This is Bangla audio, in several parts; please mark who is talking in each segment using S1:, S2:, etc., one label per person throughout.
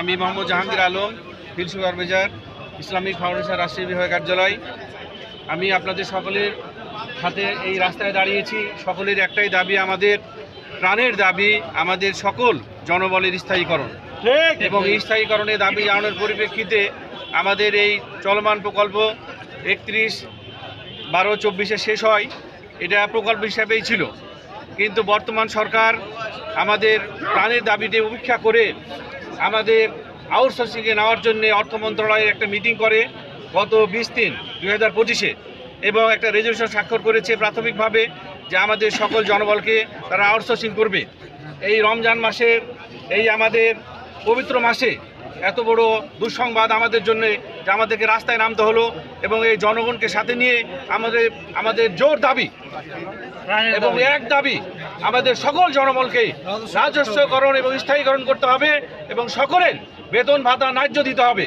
S1: আমি Mohammad Jahangir Alam, field supervisor, Islamic foundation রাষ্ট্রীয় বিভাগ কার্যালয়। আমি আপনাদের সকলের হাতে এই রাস্তায় দাঁড়িয়েছি। সকলের একটাই দাবি, আমাদের প্রাণের দাবি, আমাদের সকল জনবলের স্থায়ীকরণ এবং এই স্থায়ীকরণের দাবি জানানোর পরিপ্রেক্ষিতে আমাদের এই চলমান প্রকল্প 31/12/24 শেষ হয়। এটা প্রকল্প হিসাবেই ছিল, কিন্তু বর্তমান সরকার আমাদের প্রাণের দাবিতে উপেক্ষা করে আমাদের আউটসোর্সিংয়ে নেওয়ার জন্য অর্থ মন্ত্রণালয়ের একটা মিটিং করে গত 20/3/2025 এবং একটা রেজলিউশন স্বাক্ষর করেছে প্রাথমিকভাবে যে আমাদের সকল জনবলকে তারা আউটসোর্সিং করবে। এই রমজান মাসের এই আমাদের পবিত্র মাসে এত বড় দুঃসংবাদ আমাদের জন্য যে আমাদেরকে রাস্তায় নামতে হলো এবং এই জনগণকে সাথে নিয়ে আমাদের জোর দাবি এবং এক দাবি, আমাদের সকল জনবলকে রাজস্বকরণ এবং স্থায়ীকরণ করতে হবে এবং সকলের বেতন ভাতা ন্যায্য দিতে হবে।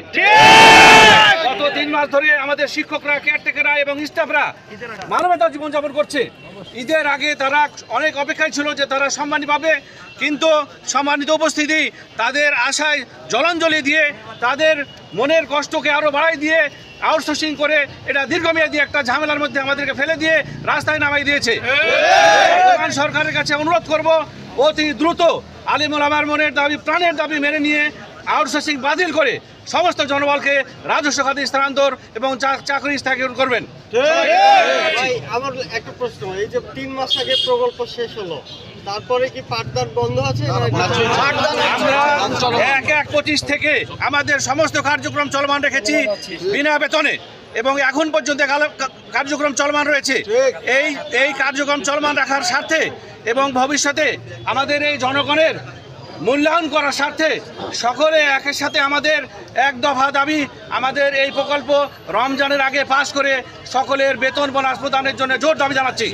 S1: গত 3 মাস ধরে আমাদের শিক্ষকরা, কেয়ারটেকাররা এবং স্টাফরা মানবতার জীবনযাপন করছে। ঈদের আগে তারা অনেক অপেক্ষায় ছিল যে তারা সম্মানী পাবে, কিন্তু সম্মানিত উপস্থিতি তাদের আশায় জলাঞ্জলি দিয়ে তাদের মনের কষ্টকে আরও বাড়াই দিয়ে আউটসোর্সিং করে এটা দীর্ঘমেয়াদী একটা ঝামেলার মধ্যে আমাদেরকে ফেলে দিয়ে রাস্তায় নামাই দিয়েছে। সরকারের কাছে অনুরোধ করব, অতি দ্রুত আলিম ওলামার মনের দাবি, প্রাণের দাবি মেনে নিয়ে আউটসোর্সিং বাতিল করে সমস্ত জনবলকে রাজস্ব খাতে স্থানান্তর এবং চাকরি স্থায়ীকরণ করবেন।
S2: আমার একটা প্রশ্ন, এই যে 3 মাস আগে প্রকল্প শেষ হলো, তারপরে কি পাঠদান বন্ধ আছে?
S1: আমরা 1/1/25 থেকে আমাদের সমস্ত কার্যক্রম চলমান রেখেছি বিনা বেতনে এবং এখন পর্যন্ত কার্যক্রম চলমান রয়েছে। এই কার্যক্রম চলমান রাখার স্বার্থে এবং ভবিষ্যতে আমাদের এই জনগণের মূল্যায়ন করার স্বার্থে সকলে একের সাথে আমাদের এক দফা দাবি, আমাদের এই প্রকল্প রমজানের আগে পাস করে সকলের বেতন বোনাস প্রদানের জন্য জোর দাবি জানাচ্ছি।